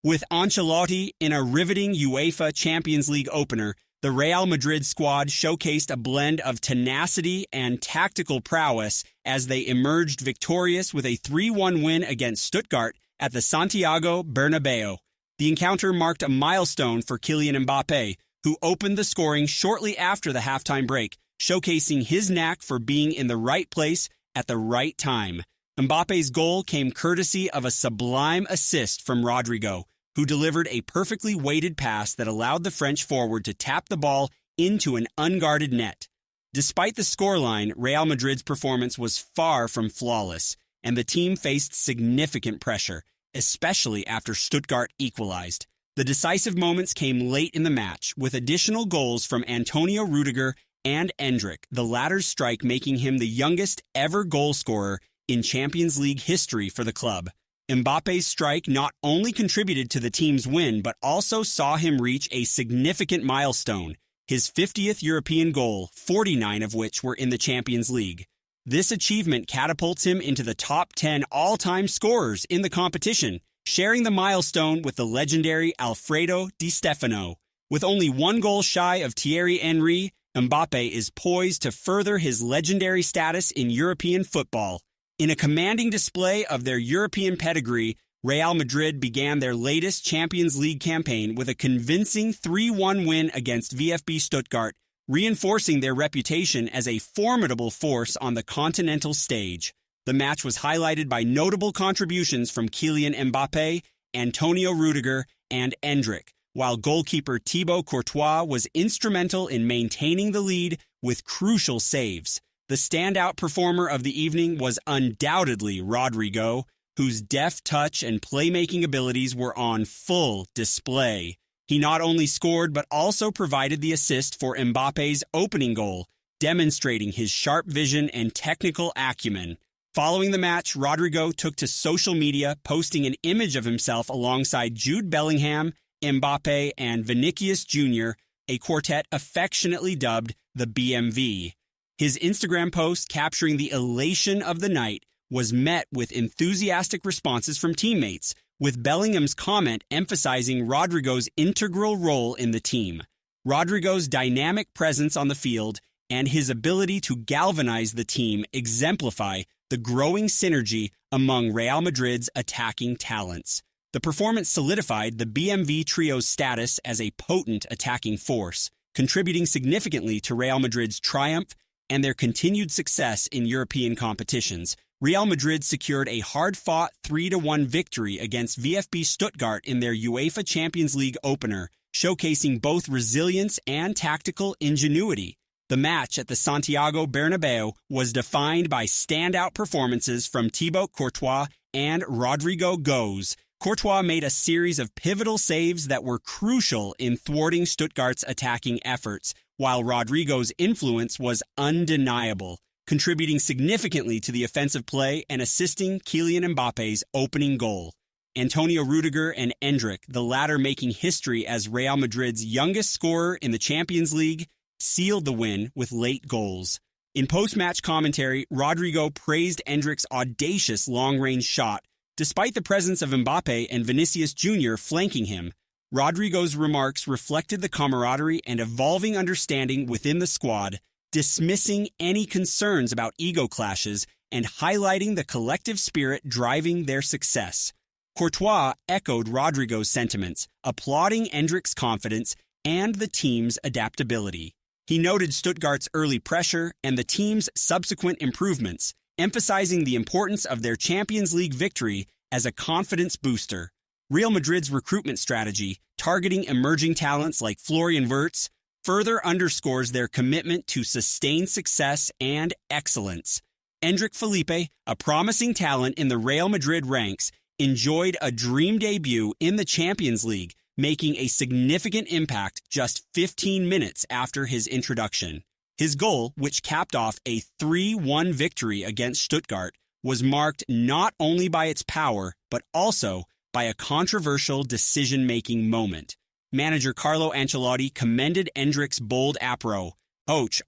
With Ancelotti in a riveting UEFA Champions League opener, the Real Madrid squad showcased a blend of tenacity and tactical prowess as they emerged victorious with a 3-1 win against Stuttgart at the Santiago Bernabeu. The encounter marked a milestone for Kylian Mbappe, who opened the scoring shortly after the halftime break, showcasing his knack for being in the right place at the right time. Mbappe's goal came courtesy of a sublime assist from Rodrygo, who delivered a perfectly weighted pass that allowed the French forward to tap the ball into an unguarded net. Despite the scoreline, Real Madrid's performance was far from flawless, and the team faced significant pressure, especially after Stuttgart equalized. The decisive moments came late in the match, with additional goals from Antonio Rudiger and Endrick, the latter's strike making him the youngest ever goal scorer in Champions League history for the club. Mbappe's strike not only contributed to the team's win, but also saw him reach a significant milestone, his 50th European goal, 49 of which were in the Champions League. This achievement catapults him into the top 10 all-time scorers in the competition, sharing the milestone with the legendary Alfredo Di Stefano. With only one goal shy of Thierry Henry, Mbappe is poised to further his legendary status in European football. In a commanding display of their European pedigree, Real Madrid began their latest Champions League campaign with a convincing 3-1 win against VfB Stuttgart, reinforcing their reputation as a formidable force on the continental stage. The match was highlighted by notable contributions from Kylian Mbappe, Antonio Rudiger, and Endrick, while goalkeeper Thibaut Courtois was instrumental in maintaining the lead with crucial saves. The standout performer of the evening was undoubtedly Rodrygo, whose deft touch and playmaking abilities were on full display. He not only scored but also provided the assist for Mbappe's opening goal, demonstrating his sharp vision and technical acumen. Following the match, Rodrygo took to social media, posting an image of himself alongside Jude Bellingham, Mbappe, and Vinicius Jr., a quartet affectionately dubbed the BMV. His Instagram post capturing the elation of the night was met with enthusiastic responses from teammates, with Bellingham's comment emphasizing Rodrygo's integral role in the team. Rodrygo's dynamic presence on the field and his ability to galvanize the team exemplify the growing synergy among Real Madrid's attacking talents. The performance solidified the BMV trio's status as a potent attacking force, contributing significantly to Real Madrid's triumph and their continued success in European competitions. Real Madrid secured a hard-fought 3-1 victory against VfB Stuttgart in their UEFA Champions League opener, showcasing both resilience and tactical ingenuity. The match at the Santiago Bernabeu was defined by standout performances from Thibaut Courtois and Rodrygo Goes. Courtois made a series of pivotal saves that were crucial in thwarting Stuttgart's attacking efforts, while Rodrygo's influence was undeniable, contributing significantly to the offensive play and assisting Kylian Mbappe's opening goal. Antonio Rudiger and Endrick, the latter making history as Real Madrid's youngest scorer in the Champions League, sealed the win with late goals. In post-match commentary, Rodrygo praised Endrick's audacious long-range shot, despite the presence of Mbappe and Vinicius Jr. flanking him. Rodrygo's remarks reflected the camaraderie and evolving understanding within the squad, dismissing any concerns about ego clashes and highlighting the collective spirit driving their success. Courtois echoed Rodrygo's sentiments, applauding Endrick's confidence and the team's adaptability. He noted Stuttgart's early pressure and the team's subsequent improvements, emphasizing the importance of their Champions League victory as a confidence booster. Real Madrid's recruitment strategy, targeting emerging talents like Florian Wirtz, further underscores their commitment to sustained success and excellence. Endrick Felipe, a promising talent in the Real Madrid ranks, enjoyed a dream debut in the Champions League, making a significant impact just 15 minutes after his introduction. His goal, which capped off a 3-1 victory against Stuttgart, was marked not only by its power, but also by a controversial decision-making moment. Manager Carlo Ancelotti commended Endrick's bold apro,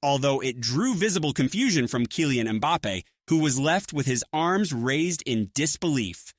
although it drew visible confusion from Kylian Mbappe, who was left with his arms raised in disbelief.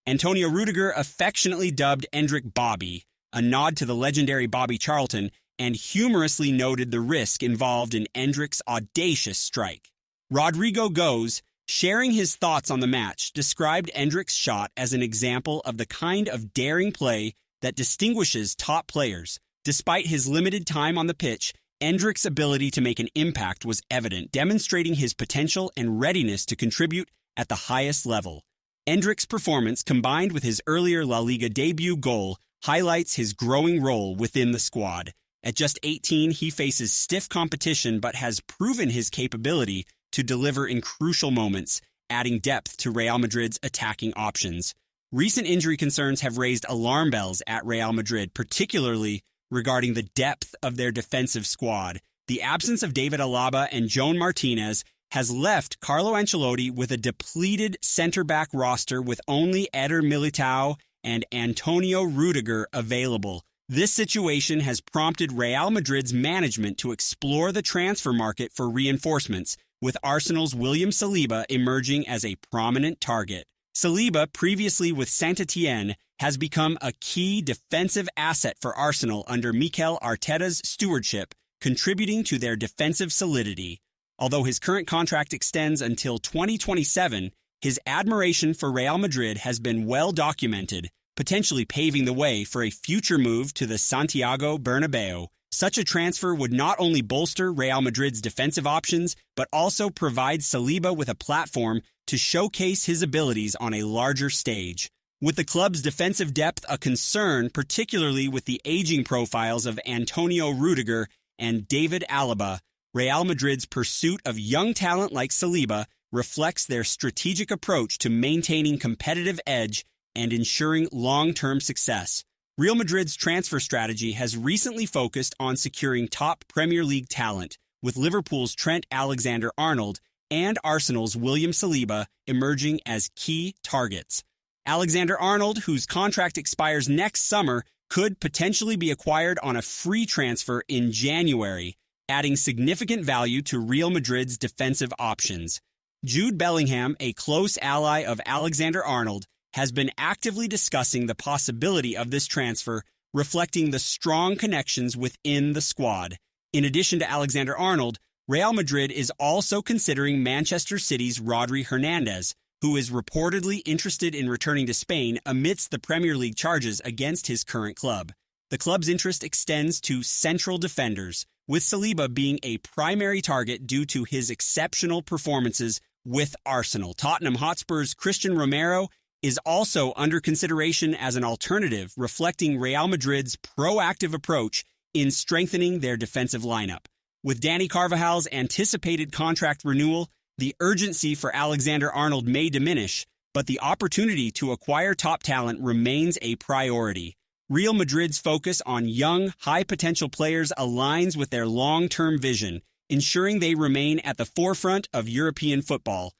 Antonio Rudiger affectionately dubbed Endrick Bobby, a nod to the legendary Bobby Charlton, and humorously noted the risk involved in Endrick's audacious strike. Rodrigo Goes, sharing his thoughts on the match, described Endrick's shot as an example of the kind of daring play that distinguishes top players. Despite his limited time on the pitch, Endrick's ability to make an impact was evident, demonstrating his potential and readiness to contribute at the highest level. Endrick's performance, combined with his earlier La Liga debut goal, highlights his growing role within the squad. At just 18, he faces stiff competition but has proven his capability to deliver in crucial moments, adding depth to Real Madrid's attacking options. Recent injury concerns have raised alarm bells at Real Madrid, particularly regarding the depth of their defensive squad. The absence of David Alaba and Joan Martinez has left Carlo Ancelotti with a depleted center-back roster with only Eder Militao and Antonio Rudiger available. This situation has prompted Real Madrid's management to explore the transfer market for reinforcements, with Arsenal's William Saliba emerging as a prominent target. Saliba, previously with Saint-Étienne, has become a key defensive asset for Arsenal under Mikel Arteta's stewardship, contributing to their defensive solidity. Although his current contract extends until 2027, his admiration for Real Madrid has been well documented, potentially paving the way for a future move to the Santiago Bernabeu. Such a transfer would not only bolster Real Madrid's defensive options, but also provide Saliba with a platform to showcase his abilities on a larger stage. With the club's defensive depth a concern, particularly with the aging profiles of Antonio Rudiger and David Alaba, Real Madrid's pursuit of young talent like Saliba reflects their strategic approach to maintaining competitive edge and ensuring long-term success. Real Madrid's transfer strategy has recently focused on securing top Premier League talent, with Liverpool's Trent Alexander-Arnold and Arsenal's William Saliba emerging as key targets. Alexander-Arnold, whose contract expires next summer, could potentially be acquired on a free transfer in January, adding significant value to Real Madrid's defensive options. Jude Bellingham, a close ally of Alexander-Arnold, has been actively discussing the possibility of this transfer, reflecting the strong connections within the squad. In addition to Alexander-Arnold, Real Madrid is also considering Manchester City's Rodri Hernandez, who is reportedly interested in returning to Spain amidst the Premier League charges against his current club. The club's interest extends to central defenders, with Saliba being a primary target due to his exceptional performances with Arsenal. Tottenham Hotspur's Christian Romero is also under consideration as an alternative, reflecting Real Madrid's proactive approach in strengthening their defensive lineup. With Dani Carvajal's anticipated contract renewal, the urgency for Alexander-Arnold may diminish, but the opportunity to acquire top talent remains a priority. Real Madrid's focus on young, high-potential players aligns with their long-term vision, ensuring they remain at the forefront of European football.